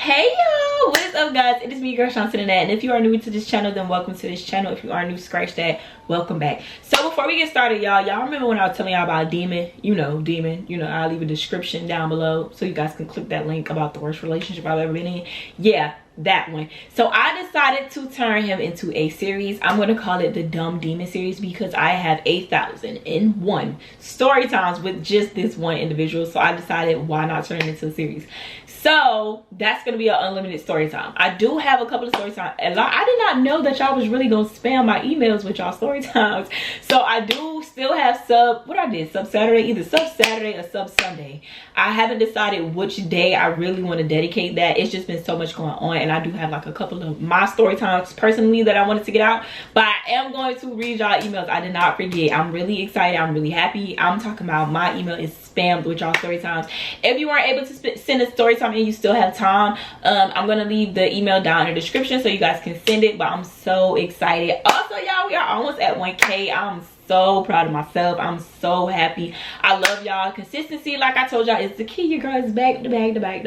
Hey y'all, what is up guys? It is me, your girl Shant'e, and if you are new to this channel, then welcome to this channel. If you are new, scratch that, welcome back. So before we get started, y'all remember when I was telling y'all about Demon? I'll leave a description down below so you guys can click that link about the worst relationship I've ever been in. Yeah, that one. So I decided to turn him into a series. I'm going to call it the Dumb Demon series because I have 8,001 story times with just this one individual. So I decided, why not turn it into a series? So that's going to be an unlimited story time. I do have a couple of story times. I did not know that y'all was really going to spam my emails with y'all story times. So I do still have sub Saturday, either sub Saturday or sub Sunday. I haven't decided which day I really want to dedicate that. It's just been so much going on, and I do have like a couple of my story times personally that I wanted to get out, but I am going to read y'all emails. I did not forget. I'm really excited. I'm really happy. I'm talking about my email is spammed with y'all story times. If you weren't able to send a story time and you still have time, I'm gonna leave the email down in the description so you guys can send it. But I'm so excited. Also, y'all, we are almost at 1K. I'm so proud of myself. I'm so happy. I love y'all. Consistency, like I told y'all, is the key. Your girl is back to back.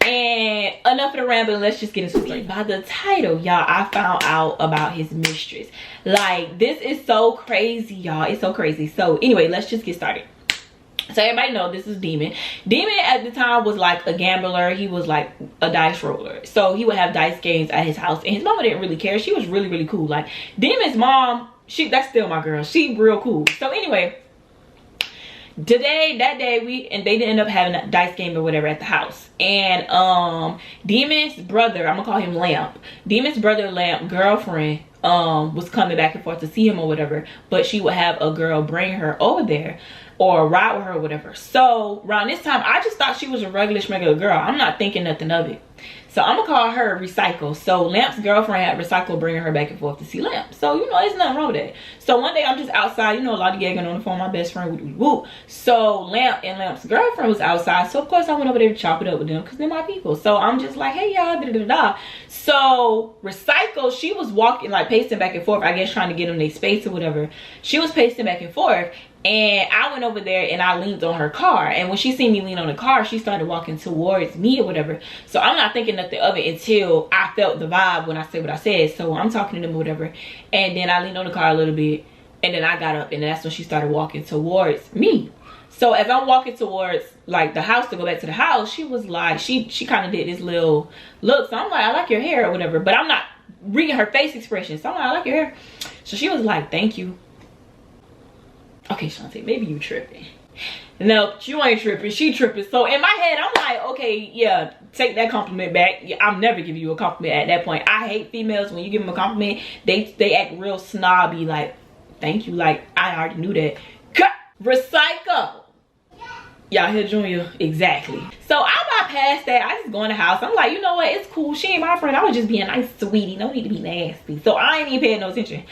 And enough of the rambling, let's just get into it. By the title, y'all, I found out about his mistress. Like, this is so crazy, y'all. It's so crazy. So anyway, let's just get started. So everybody know this is Demon. Demon at the time was like a gambler. He was like a dice roller. So he would have dice games at his house, and his mama didn't really care. She was really, really cool. Like, Demon's mom, that's still my girl. She real cool. So anyway, that day they didn't end up having a dice game or whatever at the house. And Demon's brother, I'm gonna call him Lamp. Demon's brother Lamp girlfriend was coming back and forth to see him or whatever, but she would have a girl bring her over there or ride with her or whatever. So around this time, I just thought she was a regular girl. I'm not thinking nothing of it. So I'm gonna call her Recycle. So Lamp's girlfriend had Recycle bringing her back and forth to see Lamp. So, you know, there's nothing wrong with that. So one day I'm just outside, you know, a lot of gagging on the phone, my best friend, whoop. So Lamp and Lamp's girlfriend was outside. So of course I went over there to chop it up with them because they're my people. So I'm just like, hey y'all, da-da-da-da. So Recycle, she was walking, like pacing back and forth, I guess trying to get them their space or whatever. She was pacing back and forth. And I went over there and I leaned on her car. And when she seen me lean on the car, she started walking towards me or whatever. So I'm not thinking nothing of it until I felt the vibe when I said what I said. So I'm talking to them or whatever. And then I leaned on the car a little bit. And then I got up, and that's when she started walking towards me. So as I'm walking towards like the house to go back to the house, she was like, she kind of did this little look. So I'm like, I like your hair or whatever. But I'm not reading her face expression. So I'm like, I like your hair. So she was like, thank you. Okay, Shant'e, maybe you tripping. No, you ain't tripping. She tripping. So in my head, I'm like, okay, yeah, take that compliment back. Yeah, I'm never giving you a compliment at that point. I hate females when you give them a compliment. They act real snobby, like, thank you. Like, I already knew that. Recycle. Y'all hear Junior? Exactly. So I bypassed that. I just go in the house. I'm like, you know what? It's cool. She ain't my friend. I was just being nice, sweetie. No need to be nasty. So I ain't even paying no attention.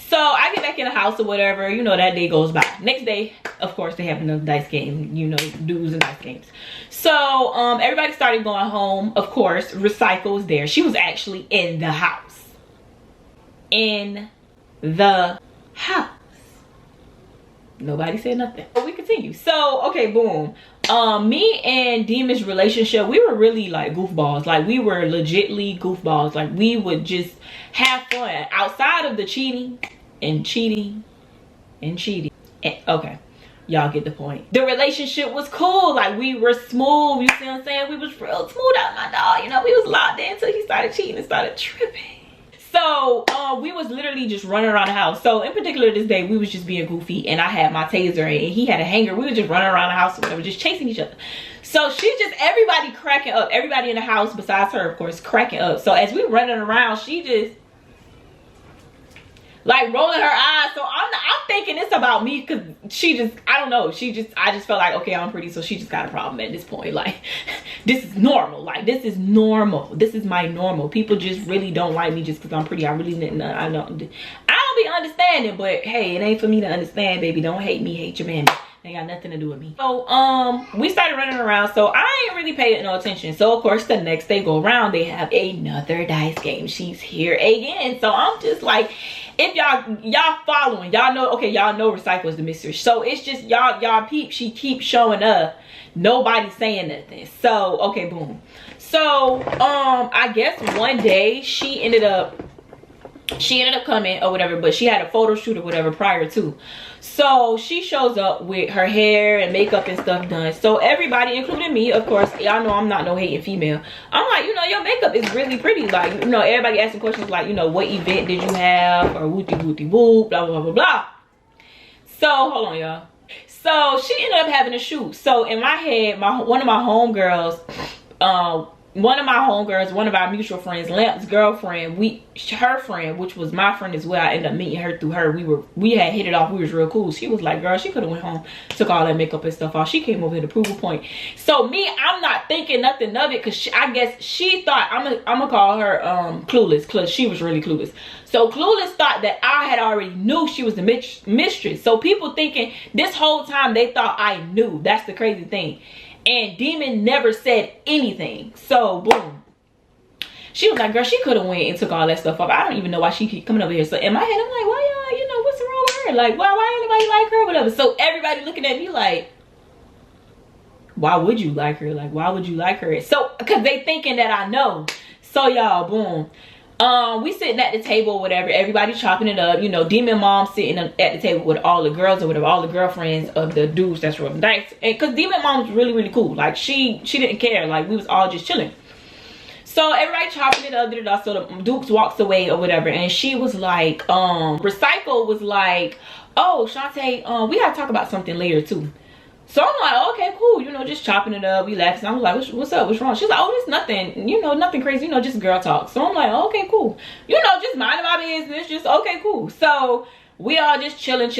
So I get back in the house or whatever, you know, that day goes by. Next day, of course, they have another dice game, you know, dudes and dice games. So everybody started going home. Of course, Recycle was there. She was actually in the house. In the house. Nobody said nothing. But we continue. So, okay, boom. Me and Demon's relationship, we were really like goofballs. Like, we were legitly goofballs. Like, we would just have fun outside of the cheating and cheating and cheating. And, okay, y'all get the point. The relationship was cool. Like, we were smooth. You see what I'm saying? We was real smooth out my dog. You know, we was locked in until he started cheating and started tripping. So we was literally just running around the house. So in particular this day, we was just being goofy, and I had my taser and he had a hanger. We were just running around the house or whatever, just chasing each other. So she just, everybody cracking up. Everybody in the house besides her, of course, cracking up. So as we were running around, she just like rolling her eyes. So I'm thinking it's about me, because she just, I don't know, I just felt like, okay, I'm pretty, so she just got a problem at this point. Like, this is normal. Like, this is normal. This is my normal. People just really don't like me just because I'm pretty. I really didn't, I don't be understanding, but hey, it ain't for me to understand, baby. Don't hate me, hate your man. They got nothing to do with me. So we started running around. So I ain't really paid no attention. So of course the next day go around, they have another dice game. She's here again. So I'm just like, if y'all following, y'all know, okay, y'all know Recycle is the mistress. So it's just y'all peep, she keeps showing up, nobody's saying nothing. So okay, boom. So I guess one day she ended up coming or whatever, but she had a photo shoot or whatever prior to. So she shows up with her hair and makeup and stuff done. So everybody, including me, of course, y'all know I'm not no hating female. I'm like, you know, your makeup is really pretty. Like, you know, everybody asking questions like, you know, what event did you have, or wooty wooty whoop, blah blah blah blah. So hold on, y'all. So she ended up having a shoot. So in my head, one of my homegirls, one of our mutual friends, Lamp's girlfriend, her friend, which was my friend as well, I ended up meeting her through her. We had hit it off. We was real cool. She was like, girl, she could have went home, took all that makeup and stuff off. She came over here to prove a point. So me, I'm not thinking nothing of it, because I guess she thought, I'm gonna call her clueless, because she was really clueless. So clueless thought that I had already knew she was the mistress. So people thinking this whole time they thought I knew. That's the crazy thing. And Demon never said anything. So boom, she was like, girl, she could have went and took all that stuff off. I don't even know why she keep coming over here. So in my head, I'm like, why y'all, you know, what's wrong with her? Like, why anybody like her or whatever? So everybody looking at me like, why would you like her? Like, why would you like her? So because they thinking that I know. So y'all, boom, we sitting at the table or whatever, everybody chopping it up, you know, Demon mom sitting at the table with all the girls or whatever, all the girlfriends of the dudes that's rolling dice. And because Demon mom was really, really cool. Like she didn't care. Like we was all just chilling. So everybody chopping it up, so the Dukes walks away or whatever, and she was like, Recycle was like, oh, Shant'e, we gotta talk about something later too. So I'm like, okay, cool, you know, just chopping it up, we laughing. I was like, what's up, what's wrong? She's like, oh, there's nothing, you know, nothing crazy, you know, just girl talk. So I'm like, okay, cool, you know, just minding my business, just okay, cool. So we all just chilling.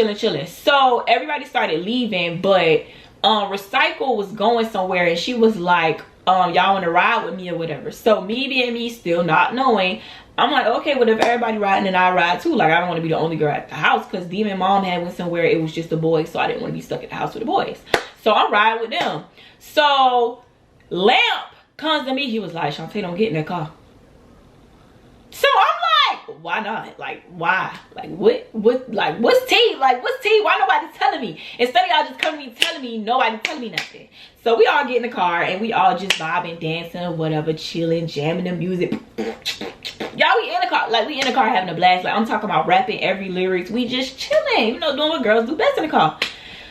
So everybody started leaving, but Recycle was going somewhere, and she was like, y'all want to ride with me or whatever. So me being me, still not knowing, I'm like, okay, well, if everybody riding, then I ride too. Like, I don't want to be the only girl at the house, because Demon mom had went somewhere, it was just the boys, so I didn't want to be stuck at the house with the boys. So I'm riding with them. So Lamp comes to me, he was like, Shant'e, don't get in that car. So I'm like, why not? Like, why? Like, like, what's tea? Like, what's tea? Why nobody telling me? Instead of y'all just coming to me telling me, nobody telling me nothing. So we all get in the car, and we all just vibing, dancing, or whatever, chilling, jamming the music. Y'all, we in the car, like, we in the car having a blast. Like, I'm talking about rapping every lyrics. We just chilling, you know, doing what girls do best in the car.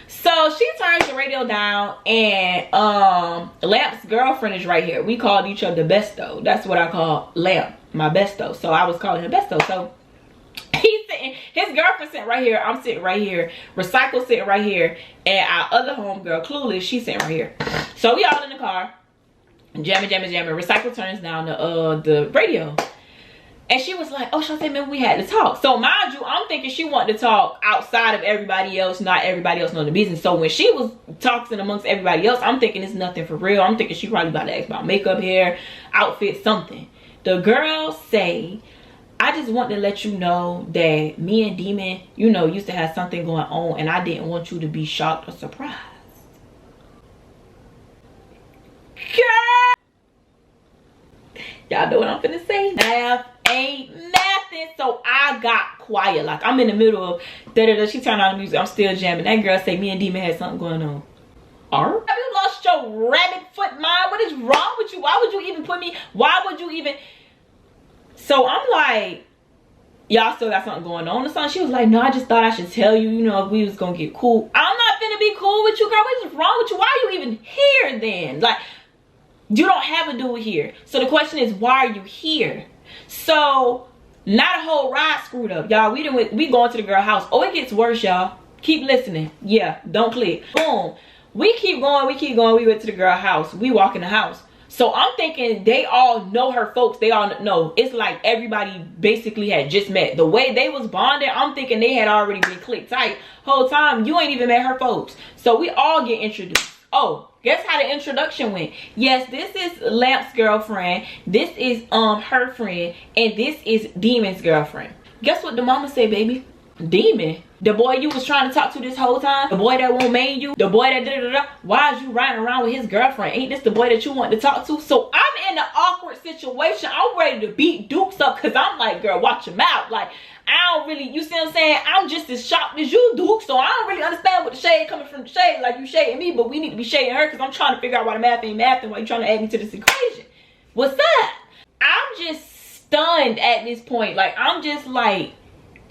So she turns the radio down, and Lamp's girlfriend is right here. We called each other Besto. That's what I call Lamp, my Besto. So I was calling him Besto. So he's sitting, his girlfriend sitting right here, I'm sitting right here, Recycle sitting right here, and our other homegirl, Clueless, she's sitting right here. So we all in the car, jamming. Recycle turns down the radio. And she was like, oh, Shant'e, man, we had to talk. So mind you, I'm thinking she wanted to talk outside of everybody else, not everybody else knowing the business. So when she was talking amongst everybody else, I'm thinking it's nothing for real. I'm thinking she probably about to ask about makeup, hair, outfit, something. The girls say, I just want to let you know that me and Demon, you know, used to have something going on, and I didn't want you to be shocked or surprised. Y'all know what I'm finna say? Math ain't nothing. So I got quiet. Like, I'm in the middle of da-da-da. She turned on the music. I'm still jamming. That girl say me and Demon had something going on. Have you lost your rabbit foot mind? What is wrong with you? Why would you even put me? Why would you even? So I'm like, y'all still got something going on or something? She was like, no, I just thought I should tell you, you know, if we was gonna get cool. I'm not finna be cool with you, girl. What is wrong with you? Why are you even here then? Like, you don't have a dude here. So the question is, why are you here? So not a whole ride screwed up, y'all. We going to the girl house. Oh, it gets worse, y'all. Keep listening. Yeah, don't click. Boom. We keep going. We went to the girl house. We walk in the house. So I'm thinking they all know her folks. They all know. It's like everybody basically had just met. The way they was bonded, I'm thinking they had already been clicked tight. Whole time, you ain't even met her folks. So we all get introduced. Oh, guess how the introduction went? Yes, this is Lamp's girlfriend. This is her friend. And this is Demon's girlfriend. Guess what the mama say, baby? Demon? The boy you was trying to talk to this whole time? The boy that won't main you? The boy that da-da-da-da? Why is you riding around with his girlfriend? Ain't this the boy that you want to talk to? So I'm in an awkward situation. I'm ready to beat Dukes up because I'm like, girl, watch your mouth. Like, I don't really, you see what I'm saying? I'm just as shocked as you, Duke. So I don't really understand what the shade coming from the shade. Like, you shading me, but we need to be shading her because I'm trying to figure out why the math ain't math and why you trying to add me to this equation. What's up? I'm just stunned at this point. Like, I'm just like,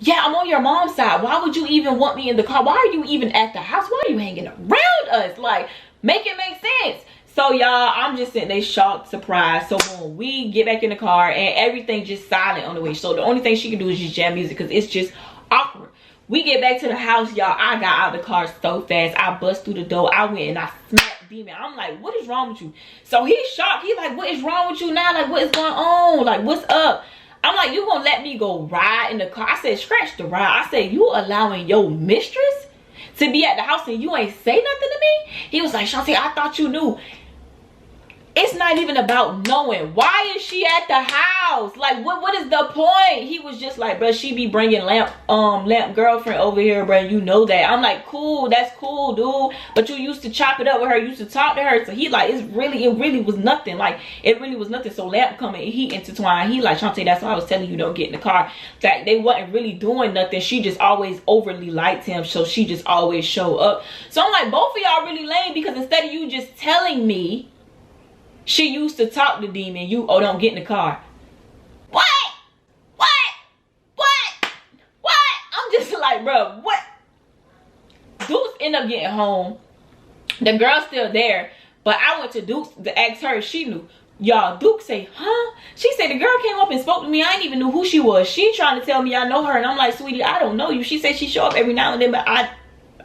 yeah, I'm on your mom's side. Why would you even want me in the car? Why are you even at the house? Why are you hanging around us? Like, make it make sense. So y'all, I'm just sitting there shocked, surprised. So when we get back in the car and everything just silent on the way. So the only thing she can do is just jam music because it's just awkward. We get back to the house, y'all. I got out of the car so fast. I bust through the door. I went and I smacked Demon. I'm like, what is wrong with you? So he's shocked. He's like, what is wrong with you now? Like, what is going on? Like, what's up? I'm like, you gonna let me go ride in the car? I said, scratch the ride. I said, you allowing your mistress to be at the house and you ain't say nothing to me? He was like, Shant'e, I thought you knew. It's not even about knowing. Why is she at the house? Like, what is the point? He was just like, bro, she be bringing lamp girlfriend over here, bro. You know that. I'm like, cool, that's cool, dude. But you used to chop it up with her. You used to talk to her. So he like, it really was nothing. Like, it really was nothing. So lamp coming, he intertwined. He like, Shant'e, that's why I was telling you don't get in the car. In fact, they wasn't really doing nothing. She just always overly liked him. So she just always show up. So I'm like, both of y'all really lame because instead of you just telling me she used to talk to Demon, you, oh, don't get in the car. What? I'm just like, bro, what? Dukes end up getting home. The girl's still there, but I went to Dukes to ask her if she knew. Y'all, Duke say, huh? She said the girl came up and spoke to me. I didn't even know who she was. She trying to tell me I know her, and I'm like, sweetie, I don't know you. She said she show up every now and then, but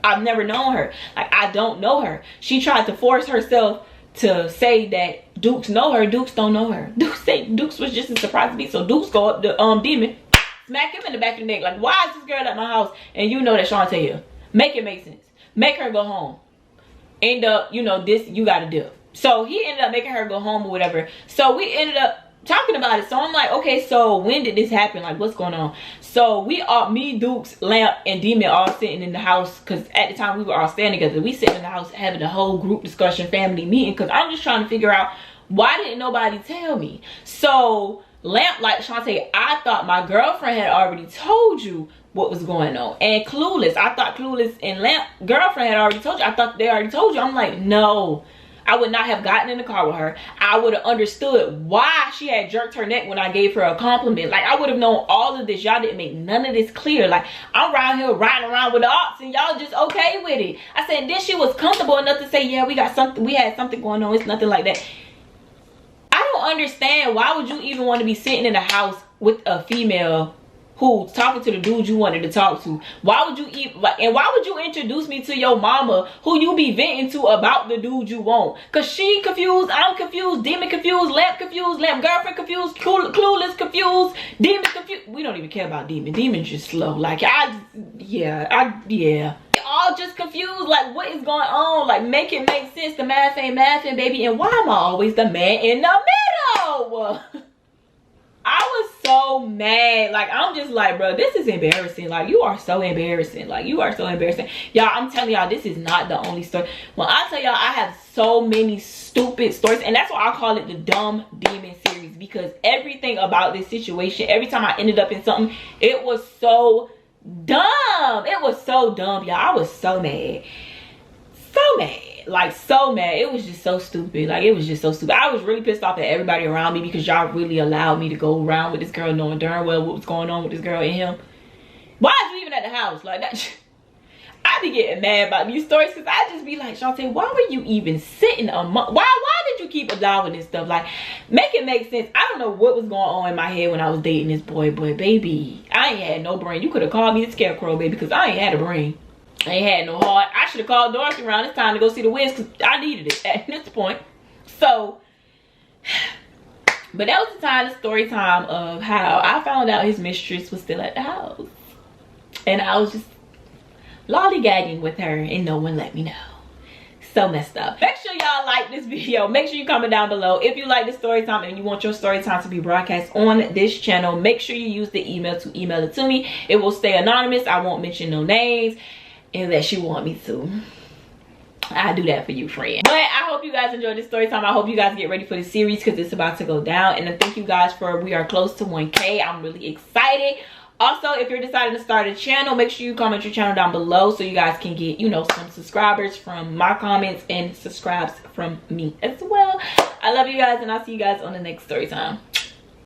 I've never known her. Like, I don't know her. She tried to force herself to say that Dukes know her. Dukes don't know her. Dukes was just as surprised to me. So Dukes go up to Demon, smack him in the back of the neck. Like, why is this girl at my house? And you know that Shant'e here. Make it make sense. Make her go home. End up, you know, this you gotta do. So he ended up making her go home or whatever. So we ended up talking about it. So I'm like, okay, so when did this happen? Like, what's going on? So we all, me, Dukes, Lamp, and Demon all sitting in the house, because at the time we were all staying together. We sitting in the house having a whole group discussion, family meeting, because I'm just trying to figure out why didn't nobody tell me. So Lamp, like, Shant'e, I thought my girlfriend had already told you what was going on. And Clueless, I thought Clueless and Lamp girlfriend had already told you. I thought they already told you. I'm like, no. I would not have gotten in the car with her. I would have understood why she had jerked her neck when I gave her a compliment. Like, I would have known all of this. Y'all didn't make none of this clear. Like, I'm around here riding around with the ops and y'all just okay with it. I said, then she was comfortable enough to say, yeah, we got something, we had something going on. It's nothing like that. I don't understand. Why would you even want to be sitting in the house with a female who's talking to the dude you wanted to talk to? Why would you even, and why would you introduce me to your mama who you be venting to about the dude you want? Cause she confused, I'm confused, Demon confused, Lamp girlfriend confused, Clueless confused, Demon confused. We don't even care about Demon. Demon's just slow. Like, yeah. All just confused. Like, what is going on? Like, make it make sense. The math ain't mathing, baby. And why am I always the man in the middle? I was so mad. Like, I'm just like, bro, this is embarrassing. Like, you are so embarrassing. Like, you are so embarrassing. Y'all, I'm telling y'all, this is not the only story. When I tell y'all, I have so many stupid stories. And that's why I call it the Dumb Demon series. Because everything about this situation, every time I ended up in something, it was so dumb. It was so dumb, y'all. I was so mad. So mad. Like, so mad. It was just so stupid. Like, it was just so stupid. I was really pissed off at everybody around me because y'all really allowed me to go around with this girl knowing darn well what was going on with this girl and him. Why is you even at the house? Like, that I be getting mad about these stories because I just be like, Shant'e, why were you even sitting among, why did you keep allowing this stuff? Like, make it make sense. I don't know what was going on in my head when I was dating this boy, but baby, I ain't had no brain. You could have called me the scarecrow, baby, because I ain't had a brain. I ain't had no heart. I should have called Dorothy around this time to go see the Wiz because I needed it at this point. So, but that was the time, the story time of how I found out his mistress was still at the house. And I was just lollygagging with her and no one let me know. So messed up. Make sure y'all like this video. Make sure you comment down below if you like the story time and you want your story time to be broadcast on this channel. Make sure you use the email to email it to me. It will stay anonymous. I won't mention no names unless you want me to. I'll do that for you, friend. But I hope you guys enjoyed this story time. I hope you guys get ready for the series because it's about to go down. And I thank you guys for, we are close to 1K. I'm really excited. Also, if you're deciding to start a channel, make sure you comment your channel down below so you guys can get, you know, some subscribers from my comments and subscribes from me as well. I love you guys, and I'll see you guys on the next story time.